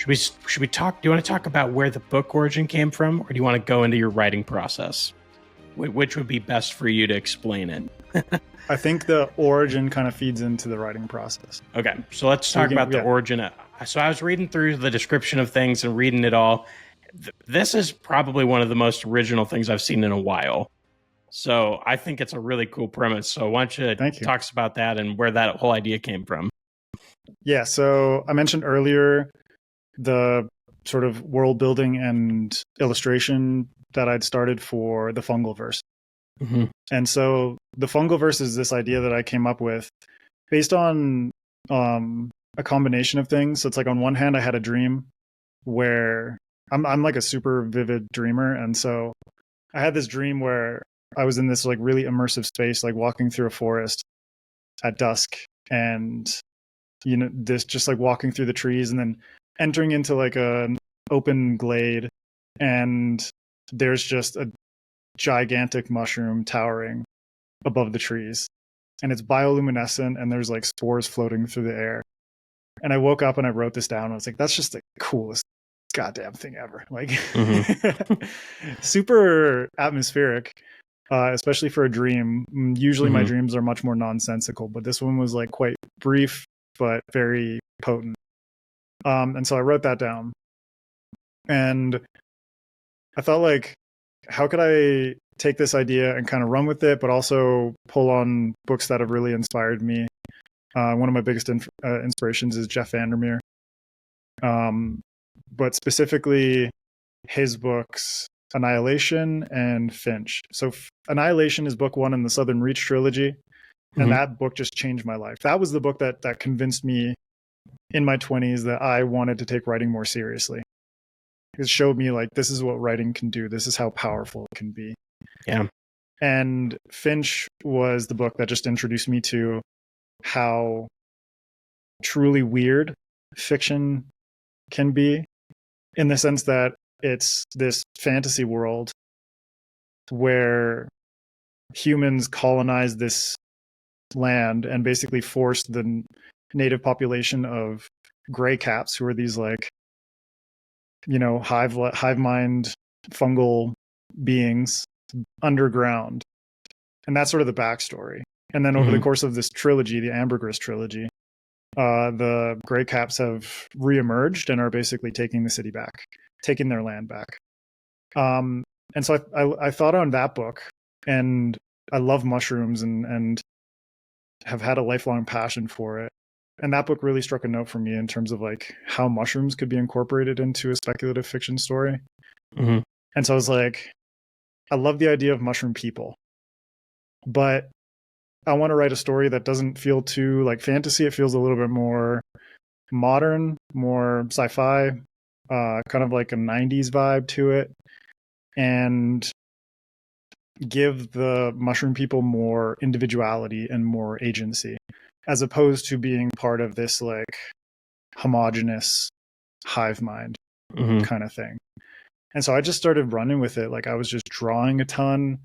Should we talk? Do you want to talk about where the book origin came from, or do you want to go into your writing process? Which would be best for you to explain it? I think the origin kind of feeds into the writing process. Okay, so let's talk about the origin. So I was reading through the description of things and reading it all. This is probably one of the most original things I've seen in a while. So I think it's a really cool premise. So why don't you talk about that and where that whole idea came from? Yeah, so I mentioned earlier the sort of world building and illustration that I'd started for the Fungalverse. Mm-hmm. And so the Fungalverse is this idea that I came up with based on a combination of things. So it's like on one hand, I had a dream where I'm like a super vivid dreamer. And so I had this dream where I was in this like really immersive space, like walking through a forest at dusk and, you know, this just like walking through the trees and then entering into like an open glade. And there's just a gigantic mushroom towering above the trees. And it's bioluminescent and there's like spores floating through the air. And I woke up and I wrote this down. I was like, that's just the coolest goddamn thing ever. Like super atmospheric, especially for a dream. Usually my dreams are much more nonsensical, but this one was like quite brief, but very potent. And so I wrote that down and I thought like, how could I take this idea and kind of run with it, but also pull on books that have really inspired me? One of my biggest inspirations is Jeff VanderMeer. But specifically his books, Annihilation and Finch. So Annihilation is book 1 in the Southern Reach trilogy. And that book just changed my life. That was the book that convinced me in my 20s that I wanted to take writing more seriously. It showed me like, this is what writing can do. This is how powerful it can be. Yeah. And Finch was the book that just introduced me to how truly weird fiction can be, in the sense that it's this fantasy world where humans colonized this land and basically forced the native population of gray caps, who are these like, you know, hive mind fungal beings, underground. And that's sort of the backstory. And then over the course of this trilogy, the Ambergris trilogy, the gray caps have reemerged and are basically taking the city back, taking their land back. And so I thought on that book, and I love mushrooms and have had a lifelong passion for it. And that book really struck a note for me in terms of like how mushrooms could be incorporated into a speculative fiction story. And so I was like, I love the idea of mushroom people, but I want to write a story that doesn't feel too like fantasy. It feels a little bit more modern, more sci-fi, kind of like a 90s vibe to it, and give the mushroom people more individuality and more agency, as opposed to being part of this like homogenous hive mind kind of thing. And so I just started running with it. Like I was just drawing a ton.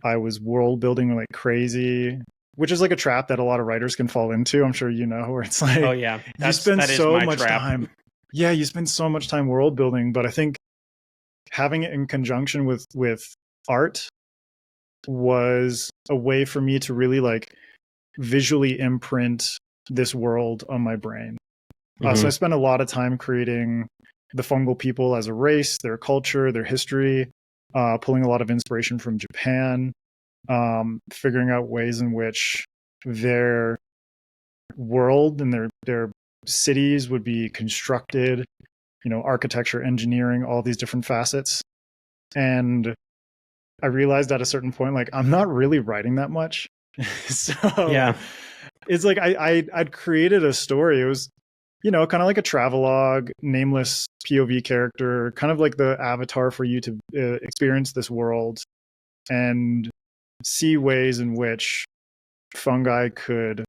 I was world building like crazy, which is like a trap that a lot of writers can fall into. I'm sure you know, where it's like, oh yeah, you spend so much time. Yeah, you spend so much time world building, but I think having it in conjunction with art was a way for me to really like visually imprint this world on my brain. So I spent a lot of time creating the fungal people as a race, their culture, their history, pulling a lot of inspiration from Japan, figuring out ways in which their world and their cities would be constructed, you know, architecture, engineering, all these different facets. And I realized at a certain point, like, I'm not really writing that much. So yeah, it's like I'd created a story. It was, you know, kind of like a travelogue, nameless POV character, kind of like the avatar for you to experience this world and see ways in which fungi could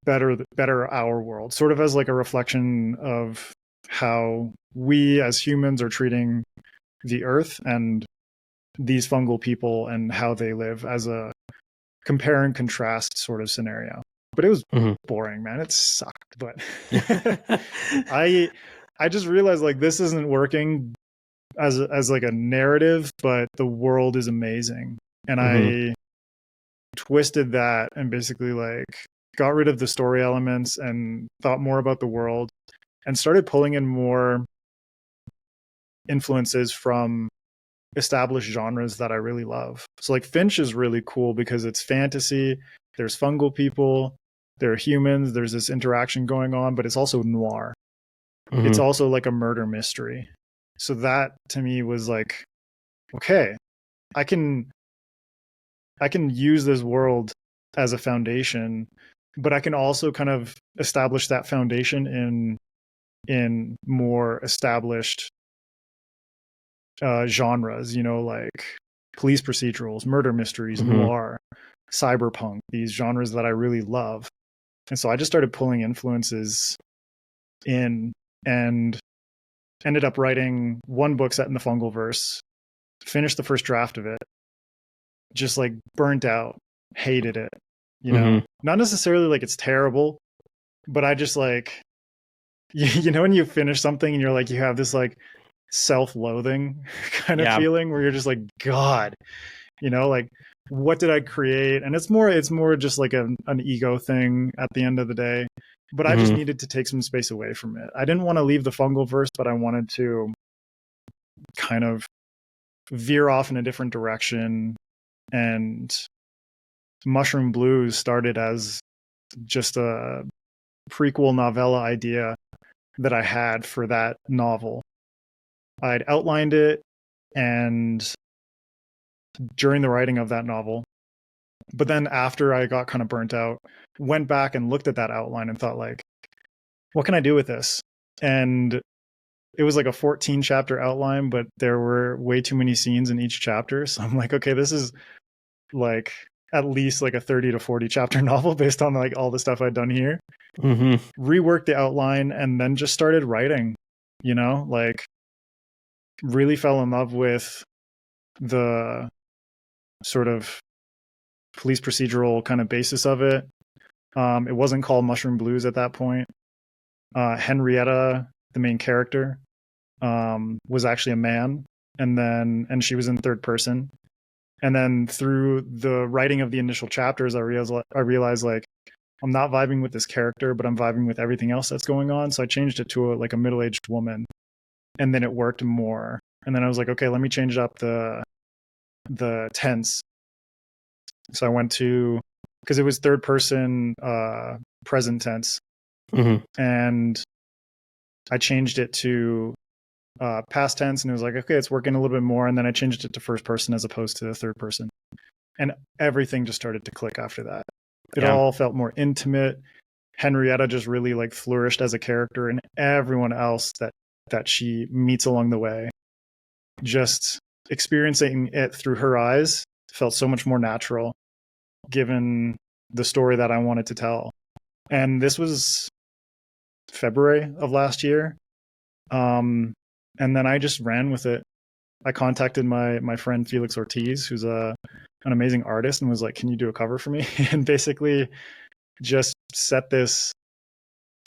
better our world, sort of as like a reflection of how we as humans are treating the earth and these fungal people and how they live, as a compare and contrast sort of scenario. But it was boring, man. It sucked. But I I just realized like this isn't working as like a narrative, but the world is amazing. And I twisted that and basically like got rid of the story elements and thought more about the world and started pulling in more influences from established genres that I really love. So like Finch is really cool because it's fantasy, there's fungal people, there are humans, there's this interaction going on, but it's also noir. It's also like a murder mystery. So that to me was like, okay, I can use this world as a foundation, but I can also kind of establish that foundation in more established genres, you know, like police procedurals, murder mysteries, noir, cyberpunk, these genres that I really love. And so I just started pulling influences in and ended up writing one book set in the Fungalverse, finished the first draft of it, just like burnt out, hated it, you know, not necessarily like it's terrible, but I just like, you know, when you finish something and you're like, you have this like self-loathing kind of feeling where you're just like, God, you know, like what did I create? And it's more just like an ego thing at the end of the day. But I just needed to take some space away from it. I didn't want to leave the Fungalverse, but I wanted to kind of veer off in a different direction. And Mushroom Blues started as just a prequel novella idea that I had for that novel. I'd outlined it and during the writing of that novel, but then after I got kind of burnt out, went back and looked at that outline and thought like, what can I do with this? And it was like a 14 chapter outline, but there were way too many scenes in each chapter. So I'm like, okay, this is like at least like a 30 to 40 chapter novel based on like all the stuff I'd done here. Reworked the outline and then just started writing, you know, like really fell in love with the sort of police procedural kind of basis of it. It wasn't called Mushroom Blues at that point. Henrietta, the main character, was actually a man, and she was in third person. And then through the writing of the initial chapters, I realized like I'm not vibing with this character, but I'm vibing with everything else that's going on. So I changed it to a middle-aged woman, and then it worked more. And then I was like, okay, let me change up the tense. So I went to, because it was third person present tense, and I changed it to past tense, and it was like, okay, it's working a little bit more. And then I changed it to first person as opposed to third person, and everything just started to click after that. It all felt more intimate. Henrietta just really like flourished as a character, and everyone else that she meets along the way, just experiencing it through her eyes felt so much more natural given the story that I wanted to tell. And this was February of last year. And then I just ran with it. I contacted my friend Felix Ortiz, who's an amazing artist, and was like, can you do a cover for me? And basically just set this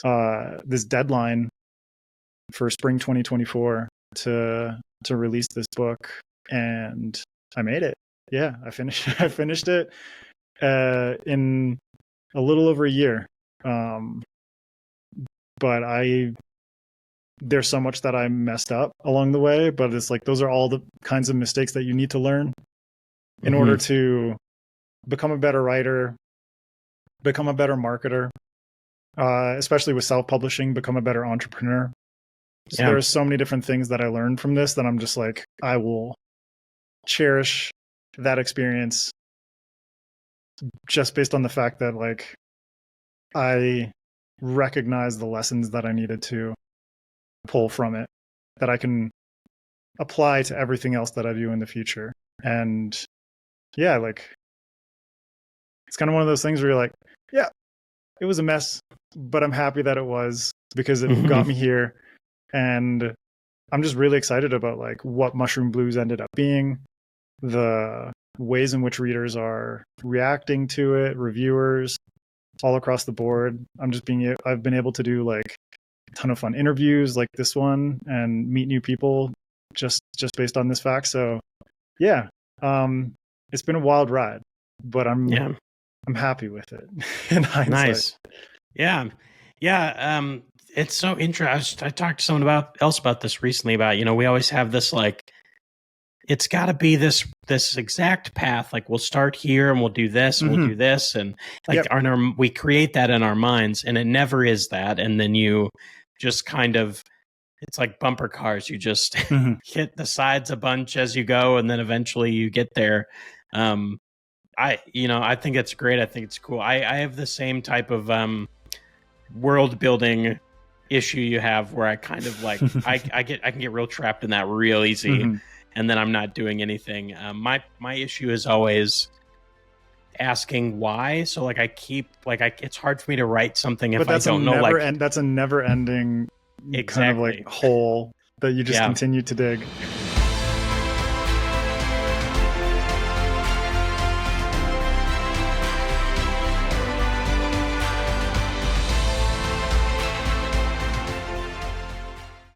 deadline for spring 2024 to release this book. And I made it. Yeah, I finished it in a little over a year. But there's so much that I messed up along the way, but it's like those are all the kinds of mistakes that you need to learn in order to become a better writer, become a better marketer, especially with self-publishing, become a better entrepreneur. So there's so many different things that I learned from this that I'm just like, I will cherish that experience just based on the fact that like I recognize the lessons that I needed to pull from it that I can apply to everything else that I do in the future. And yeah, like it's kind of one of those things where you're like, yeah, it was a mess, but I'm happy that it was because it got me here. And I'm just really excited about like what Mushroom Blues ended up being, the ways in which readers are reacting to it, reviewers all across the board. I've been able to do like ton of fun interviews like this one and meet new people just based on this fact. So yeah, it's been a wild ride, but I'm happy with it in hindsight. Nice. Yeah. It's so interesting. I talked to someone else about this recently about, we always have this like, it's got to be this exact path. Like we'll start here and we'll do this and we'll do this. And like we create that in our minds, and it never is that. And then you just kind of, it's like bumper cars. You just hit the sides a bunch as you go, and then eventually you get there. I think it's great. I think it's cool. I have the same type of world building issue you have, where I kind of like I can get real trapped in that real easy, and then I'm not doing anything. My issue is always asking why. So like I keep it's hard for me to write something if I don't know. That's a never ending kind of like hole that you just continue to dig.